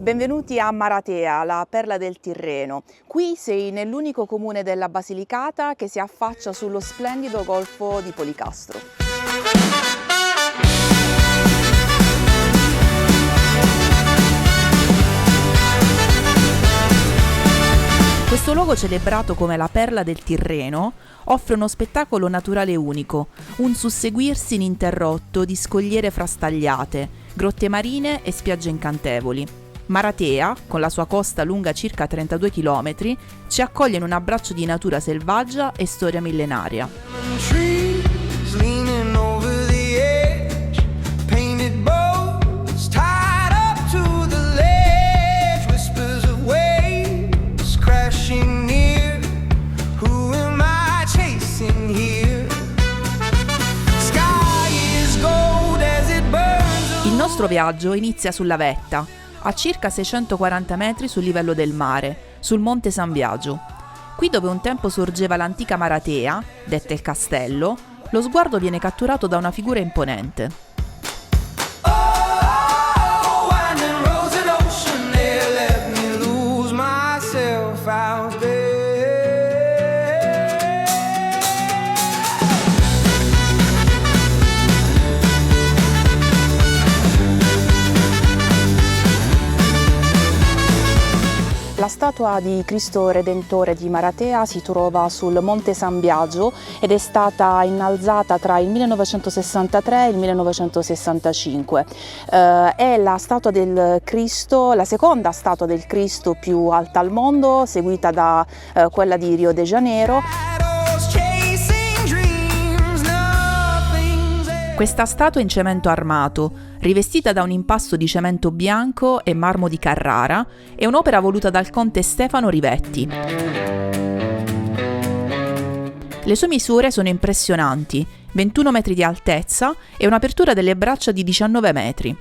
Benvenuti a Maratea, la perla del Tirreno. Qui sei nell'unico comune della Basilicata che si affaccia sullo splendido golfo di Policastro. Questo luogo, celebrato come la perla del Tirreno, offre uno spettacolo naturale unico, un susseguirsi ininterrotto di scogliere frastagliate, grotte marine e spiagge incantevoli. Maratea, con la sua costa lunga circa 32 km, ci accoglie in un abbraccio di natura selvaggia e storia millenaria. Il nostro viaggio inizia sulla vetta, a circa 640 metri sul livello del mare, sul Monte San Biagio. Qui dove un tempo sorgeva l'antica Maratea, detta il castello, lo sguardo viene catturato da una figura imponente. La statua di Cristo Redentore di Maratea si trova sul Monte San Biagio ed è stata innalzata tra il 1963 e il 1965. È la statua del Cristo, la seconda statua del Cristo più alta al mondo, seguita da quella di Rio de Janeiro. Questa statua in cemento armato, rivestita da un impasto di cemento bianco e marmo di Carrara, è un'opera voluta dal conte Stefano Rivetti. Le sue misure sono impressionanti, 21 metri di altezza e un'apertura delle braccia di 19 metri.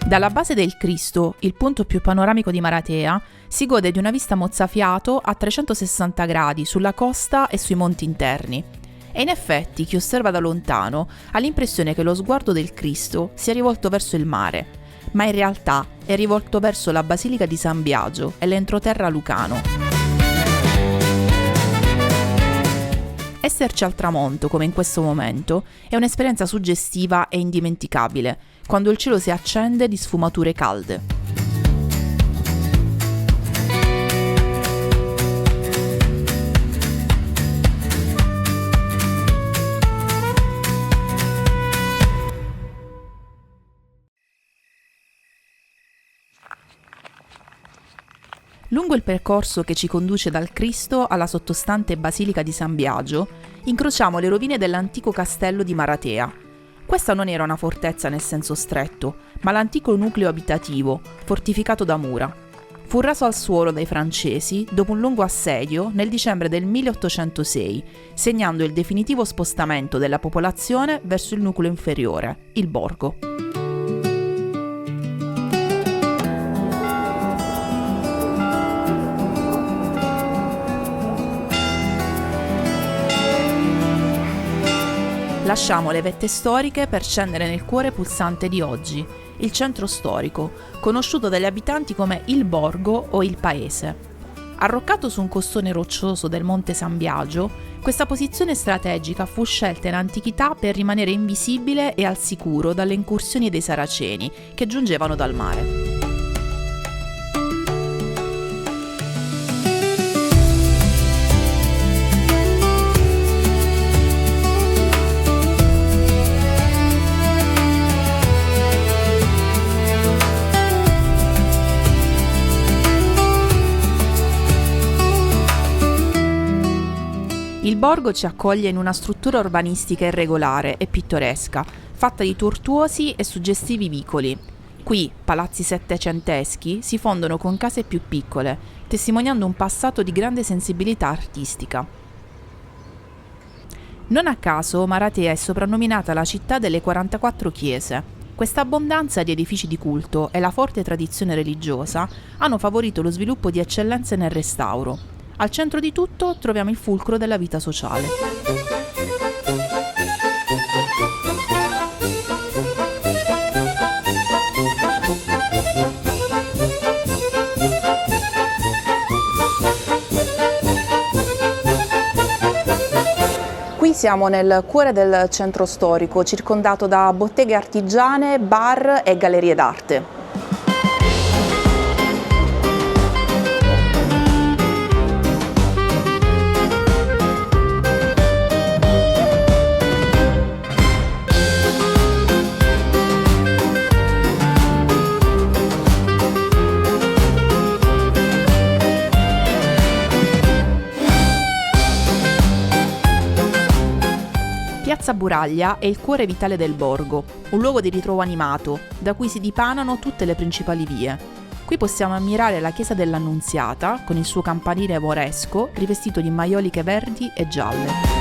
Dalla base del Cristo, il punto più panoramico di Maratea, si gode di una vista mozzafiato a 360 gradi sulla costa e sui monti interni. E in effetti chi osserva da lontano ha l'impressione che lo sguardo del Cristo sia rivolto verso il mare, ma in realtà è rivolto verso la Basilica di San Biagio e l'entroterra lucano. Esserci al tramonto, come in questo momento, è un'esperienza suggestiva e indimenticabile, quando il cielo si accende di sfumature calde. Lungo il percorso che ci conduce dal Cristo alla sottostante Basilica di San Biagio, incrociamo le rovine dell'antico castello di Maratea. Questa non era una fortezza nel senso stretto, ma l'antico nucleo abitativo, fortificato da mura. Fu raso al suolo dai francesi dopo un lungo assedio nel dicembre del 1806, segnando il definitivo spostamento della popolazione verso il nucleo inferiore, il borgo. Lasciamo le vette storiche per scendere nel cuore pulsante di oggi, il centro storico, conosciuto dagli abitanti come il borgo o il paese. Arroccato su un costone roccioso del Monte San Biagio, questa posizione strategica fu scelta in antichità per rimanere invisibile e al sicuro dalle incursioni dei saraceni che giungevano dal mare. Il borgo ci accoglie in una struttura urbanistica irregolare e pittoresca, fatta di tortuosi e suggestivi vicoli. Qui palazzi settecenteschi si fondono con case più piccole, testimoniando un passato di grande sensibilità artistica. Non a caso Maratea è soprannominata la città delle 44 chiese. Questa abbondanza di edifici di culto e la forte tradizione religiosa hanno favorito lo sviluppo di eccellenze nel restauro. Al centro di tutto troviamo il fulcro della vita sociale. Qui siamo nel cuore del centro storico, circondato da botteghe artigiane, bar e gallerie d'arte. Piazza Buraglia è il cuore vitale del borgo, un luogo di ritrovo animato, da cui si dipanano tutte le principali vie. Qui possiamo ammirare la chiesa dell'Annunziata, con il suo campanile moresco rivestito di maioliche verdi e gialle.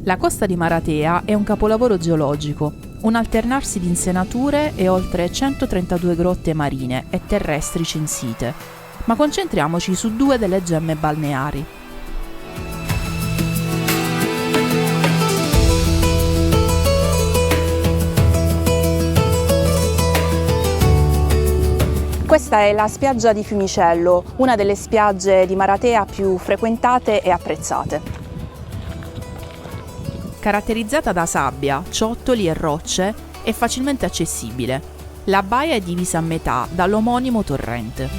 La costa di Maratea è un capolavoro geologico, un alternarsi di insenature e oltre 132 grotte marine e terrestri censite, ma concentriamoci su due delle gemme balneari. Questa è la spiaggia di Fiumicello, una delle spiagge di Maratea più frequentate e apprezzate. Caratterizzata da sabbia, ciottoli e rocce, è facilmente accessibile. La baia è divisa a metà dall'omonimo torrente.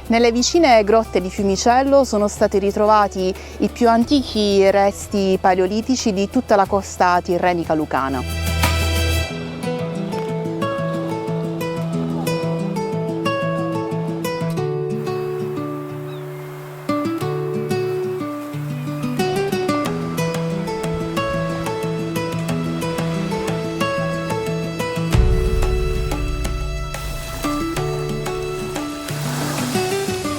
Nelle vicine grotte di Fiumicello sono stati ritrovati i più antichi resti paleolitici di tutta la costa tirrenica lucana.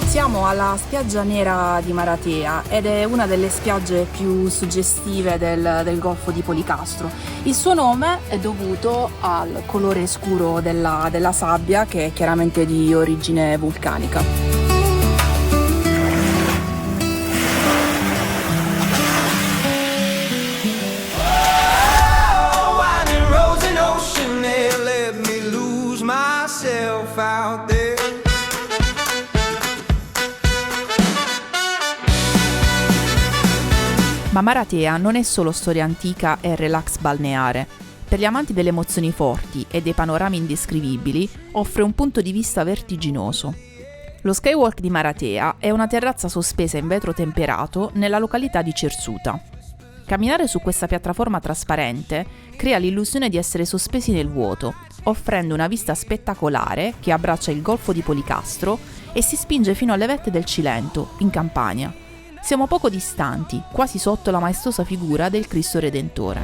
Siamo alla spiaggia nera di Maratea ed è una delle spiagge più suggestive del Golfo di Policastro. Il suo nome è dovuto al colore scuro della sabbia, che è chiaramente di origine vulcanica. Ma Maratea non è solo storia antica e relax balneare. Per gli amanti delle emozioni forti e dei panorami indescrivibili, offre un punto di vista vertiginoso. Lo Skywalk di Maratea è una terrazza sospesa in vetro temperato nella località di Cersuta. Camminare su questa piattaforma trasparente crea l'illusione di essere sospesi nel vuoto, offrendo una vista spettacolare che abbraccia il Golfo di Policastro e si spinge fino alle vette del Cilento, in Campania. Siamo poco distanti, quasi sotto la maestosa figura del Cristo Redentore.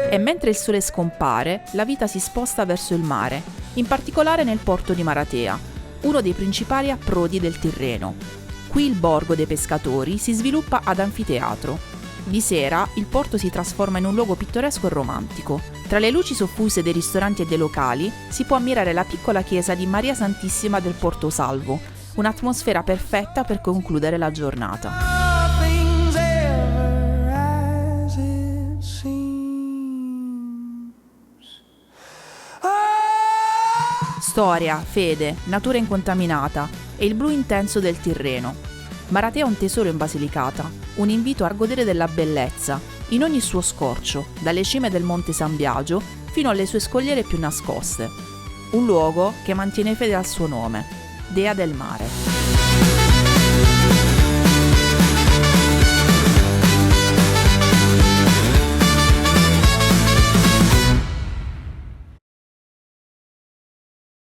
E mentre il sole scompare, la vita si sposta verso il mare, in particolare nel porto di Maratea, uno dei principali approdi del Tirreno. Qui il borgo dei pescatori si sviluppa ad anfiteatro. Di sera il porto si trasforma in un luogo pittoresco e romantico. Tra le luci soffuse dei ristoranti e dei locali si può ammirare la piccola chiesa di Maria Santissima del Porto Salvo, un'atmosfera perfetta per concludere la giornata. Storia, fede, natura incontaminata e il blu intenso del Tirreno. Maratea è un tesoro in Basilicata, un invito a godere della bellezza, in ogni suo scorcio, dalle cime del Monte San Biagio fino alle sue scogliere più nascoste. Un luogo che mantiene fede al suo nome, Dea del Mare.